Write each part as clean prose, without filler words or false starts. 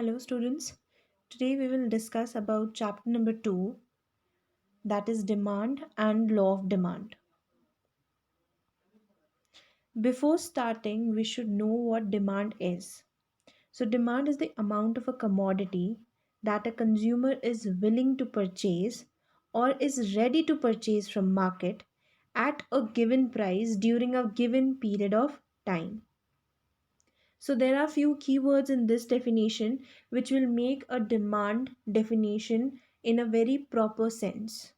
Hello students. Today we will discuss about chapter number 2, that is demand and law of demand. Before starting, we should know what demand is. So demand is the amount of a commodity that a consumer is willing to purchase or is ready to purchase from market at a given price during a given period of time. So there are few keywords in this definition which will make a demand definition in a very proper sense.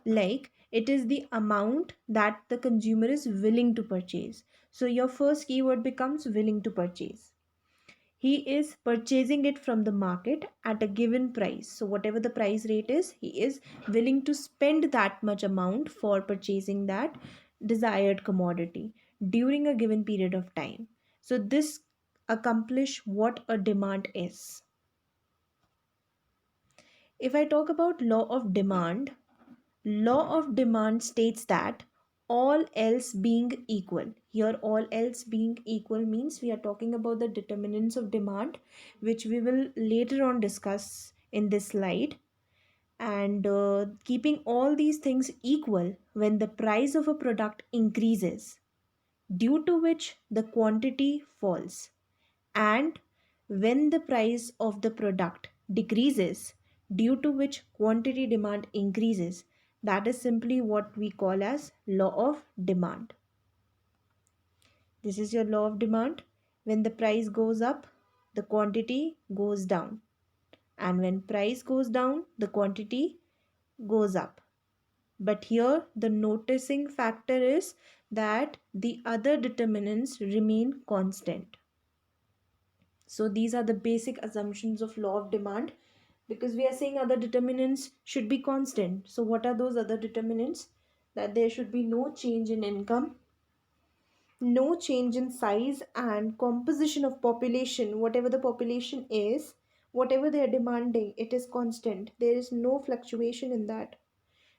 Like it is the amount that the consumer is willing to purchase. So your first keyword becomes willing to purchase. He is purchasing it from the market at a given price. So whatever the price rate is, he is willing to spend that much amount for purchasing that desired commodity during a given period of time. So this accomplish what a demand is. If I talk about law of demand states that all else being equal. Here all else being equal means we are talking about the determinants of demand, which we will later on discuss in this slide. And keeping all these things equal, when the price of a product increases, due to which the quantity falls, and when the price of the product decreases, due to which quantity demand increases, that is simply what we call as law of demand. This is your law of demand. When the price goes up, the quantity goes down, and when price goes down, the quantity goes up. But here the noticing factor is that the other determinants remain constant. So these are the basic assumptions of law of demand, because we are saying other determinants should be constant. So what are those other determinants? That there should be no change in income, no change in size and composition of population. Whatever the population is, whatever they are demanding, it is constant. There is no fluctuation in that.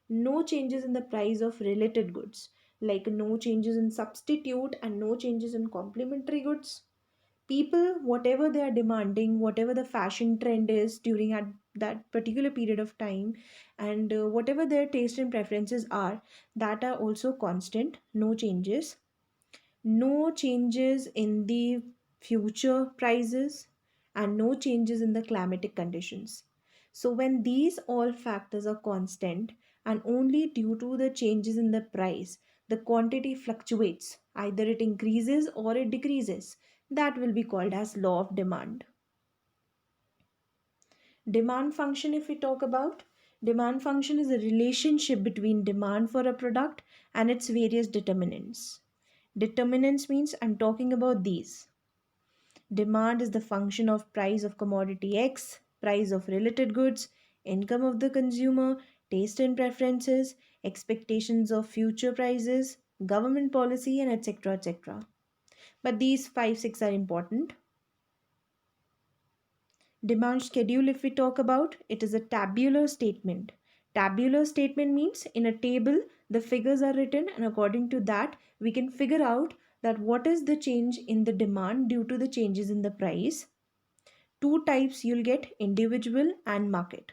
No changes in the price of related goods, like no changes in substitute and no changes in complementary goods. People, whatever they are demanding, whatever the fashion trend is during at that particular period of time, and whatever their taste and preferences are, that are also constant. No changes. No changes in the future prices, and no changes in the climatic conditions. So when these all factors are constant, and only due to the changes in the price the quantity fluctuates, either it increases or it decreases, that will be called as law of demand. Demand function, if we talk about, demand function is a relationship between demand for a product and its various determinants. Determinants means I'm talking about these. Demand is the function of price of commodity X, price of related goods, income of the consumer, taste and preferences, expectations of future prices, government policy, and etc. etc. But these 5 6 are important. Demand schedule, if we talk about, it is a tabular statement. Tabular statement means in a table the figures are written, and according to that we can figure out that what is the change in the demand due to the changes in the price. Two types you'll get: individual and market.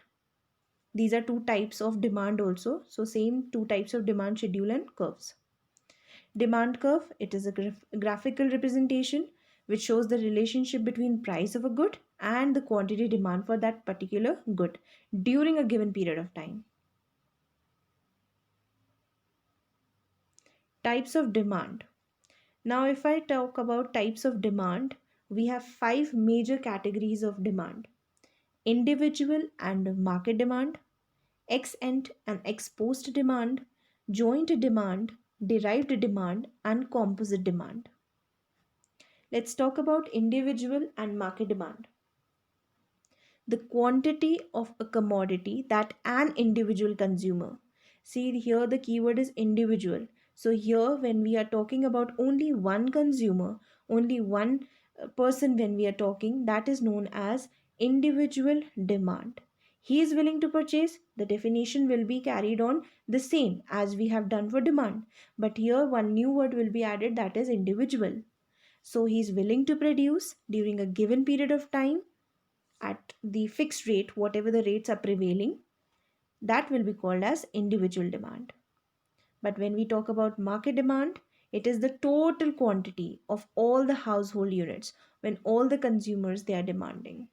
These are two types of demand also. So same two types of demand schedule and curves. Demand curve, it is a graphical representation which shows the relationship between price of a good and the quantity demand for that particular good during a given period of time. Types of demand. Now if I talk about types of demand, we have 5 major categories of demand: individual and market demand, ex ante and ex post demand, joint demand, derived demand, and composite demand. Let's talk about individual and market demand. The quantity of a commodity that an individual consumer. See here the keyword is individual. So here when we are talking about only one consumer, only one person, when we are talking, that is known as individual demand. He is willing to purchase, the definition will be carried on the same as we have done for demand. But here one new word will be added, that is individual. So he is willing to produce during a given period of time at the fixed rate, whatever the rates are prevailing, that will be called as individual demand. But when we talk about market demand, it is the total quantity of all the household units when all the consumers they are demanding.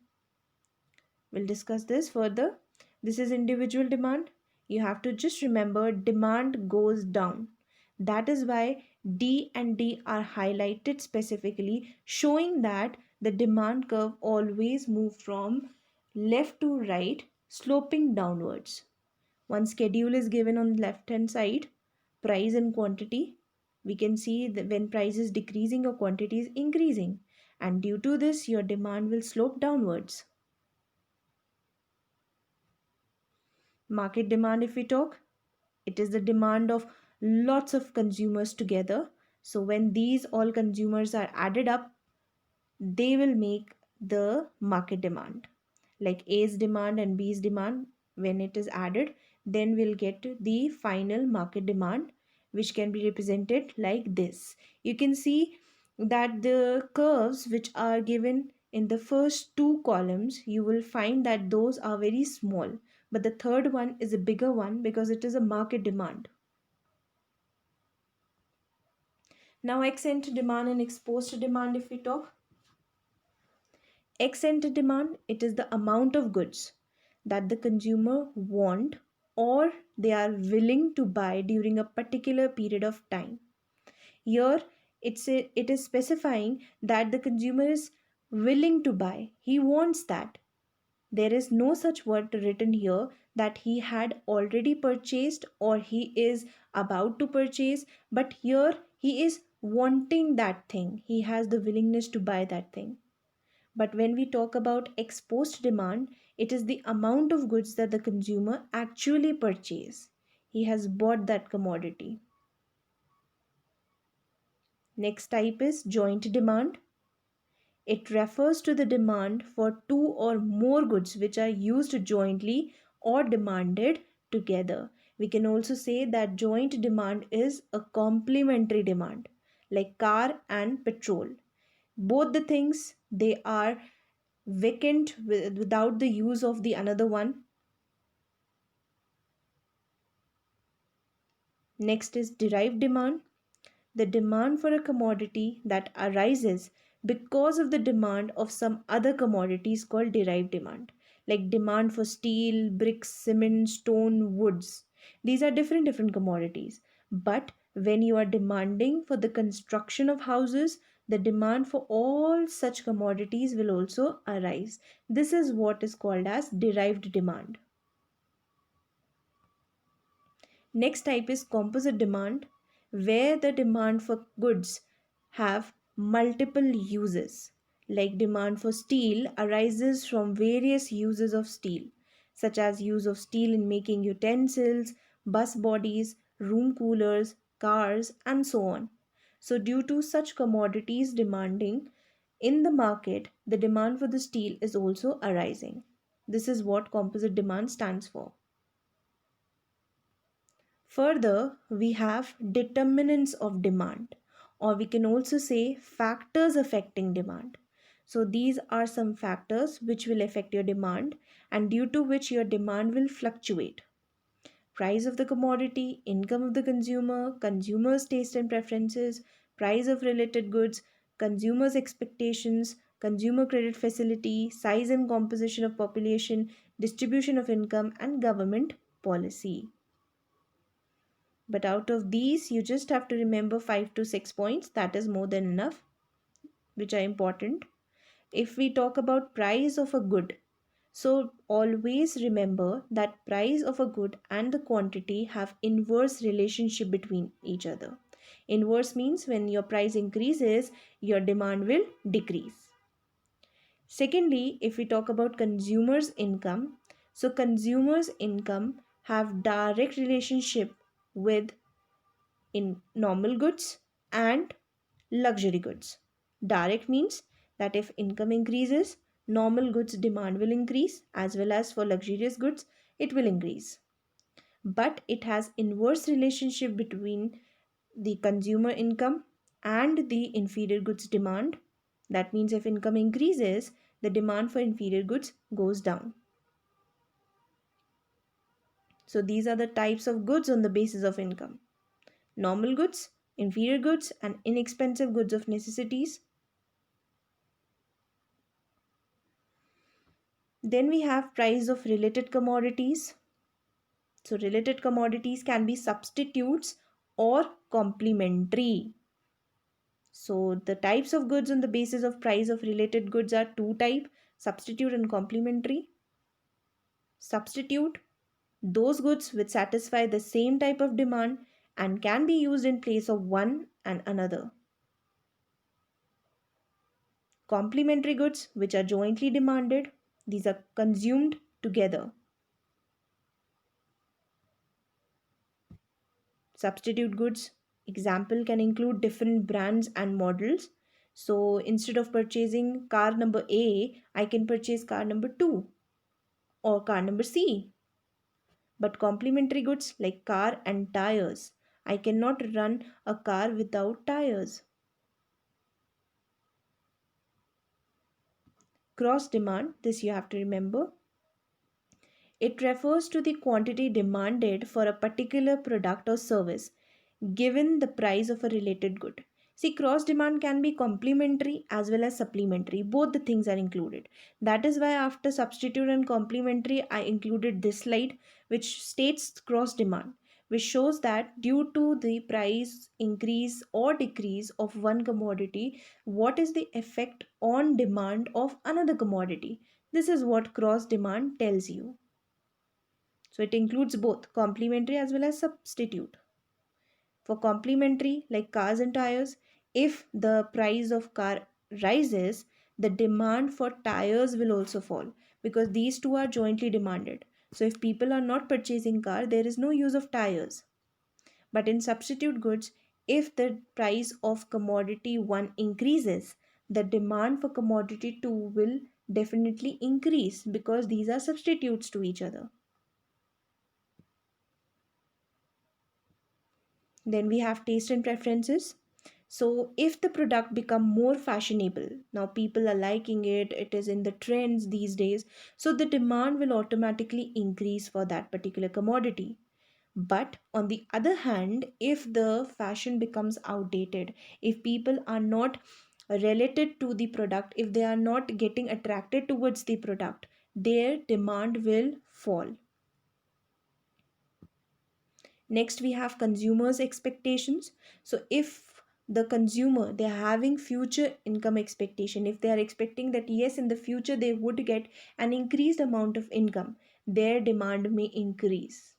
We'll discuss this further. This is individual demand. You have to just remember demand goes down. That is why D and D are highlighted specifically, showing that the demand curve always move from left to right, sloping downwards. One schedule is given on the left hand side, price and quantity. We can see that when price is decreasing, your quantity is increasing, and due to this, your demand will slope downwards. Market demand, if we talk, it is the demand of lots of consumers together. So when these all consumers are added up, they will make the market demand. Like A's demand and B's demand, when it is added, then we'll get the final market demand, which can be represented like this. You can see that the curves which are given in the first two columns, you will find that those are very small, but the third one is a bigger one because it is a market demand. Now ex ante demand and ex post demand, if we talk, ex ante demand, it is the amount of goods that the consumer want or they are willing to buy during a particular period of time. Here it is specifying that the consumer is willing to buy. He wants that. There is no such word written here that he had already purchased or he is about to purchase, but here he is wanting that thing. He has the willingness to buy that thing. But when we talk about ex post demand, it is the amount of goods that the consumer actually purchase. He has bought that commodity. Next type is joint demand. It refers to the demand for two or more goods which are used jointly or demanded together. We can also say that joint demand is a complementary demand, like car and petrol. Both the things they are vacant without the use of the another one. Next is derived demand, the demand for a commodity that arises because of the demand of some other commodities called derived demand, like demand for steel, bricks, cement, stone, woods. These are different commodities, but when you are demanding for the construction of houses, the demand for all such commodities will also arise. This is what is called as derived demand. Next type is composite demand, where the demand for goods have multiple uses. Like demand for steel arises from various uses of steel, such as use of steel in making utensils, bus bodies, room coolers, cars, and so on. So, due to such commodities demanding in the market, the demand for the steel is also arising. This is what composite demand stands for. Further, we have determinants of demand, or we can also say factors affecting demand. So, these are some factors which will affect your demand and due to which your demand will fluctuate. Price of the commodity, income of the consumer, consumer's taste and preferences, price of related goods, consumers' expectations, consumer credit facility, size and composition of population, distribution of income, and government policy. But out of these, you just have to remember 5 to 6 points. That is more than enough, which are important. If we talk about price of a good, so always remember that price of a good and the quantity have inverse relationship between each other. Inverse means when your price increases, your demand will decrease. Secondly, if we talk about consumers' income, so consumers' income have direct relationship with in normal goods and luxury goods. Direct means that if income increases, normal goods demand will increase as well as for luxurious goods it will increase. But it has inverse relationship between the consumer income and the inferior goods demand. That means if income increases, the demand for inferior goods goes down. So these are the types of goods on the basis of income: normal goods, inferior goods, and inexpensive goods of necessities. Then we have price of related commodities. So related commodities can be substitutes or complementary. So the types of goods on the basis of price of related goods are two type: substitute and complementary. Substitute: those goods which satisfy the same type of demand and can be used in place of one and another. Complementary goods which are jointly demanded, these are consumed together. Substitute goods example can include different brands and models. So instead of purchasing car number A, I can purchase car number 2 or car number C. But complementary goods like car and tires, I cannot run a car without tires. Cross demand, this you have to remember. It refers to the quantity demanded for a particular product or service given the price of a related good. See, cross demand can be complementary as well as supplementary. Both the things are included. That is why, after substitute and complementary, I included this slide which states cross demand, which shows that due to the price increase or decrease of one commodity, what is the effect on demand of another commodity. This is what cross demand tells you. So it includes both complementary as well as substitute. For complementary, like cars and tires, if the price of car rises, the demand for tires will also fall, because these two are jointly demanded. So if people are not purchasing car, there is no use of tires. But in substitute goods, if the price of commodity 1 increases, the demand for commodity 2 will definitely increase, because these are substitutes to each other. Then we have taste and preferences. So if the product become more fashionable, now people are liking it, it is in the trends these days, so the demand will automatically increase for that particular commodity. But on the other hand, if the fashion becomes outdated, if people are not related to the product, if they are not getting attracted towards the product, their demand will fall. Next, we have consumers expectations. So if the consumer, they're having future income expectation, if they are expecting that yes, in the future they would get an increased amount of income, their demand may increase,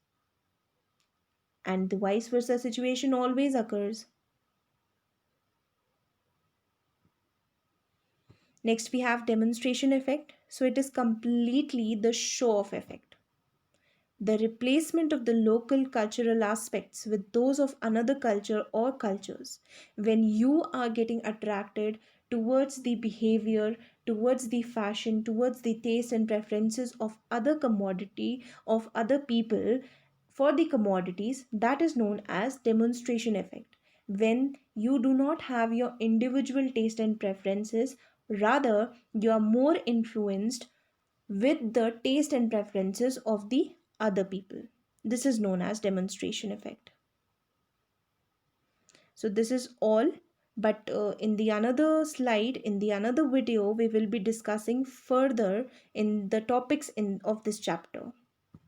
and the vice versa situation always occurs. Next, we have demonstration effect. So it is completely the show off effect, the replacement of the local cultural aspects with those of another culture or cultures. When you are getting attracted towards the behavior, towards the fashion, towards the taste and preferences of other commodity, of other people for the commodities, that is known as demonstration effect. When you do not have your individual taste and preferences, rather you are more influenced with the taste and preferences of the other people. This is known as demonstration effect. So this is all, but in the another slide, in the another video, we will be discussing further in the topics in of this chapter.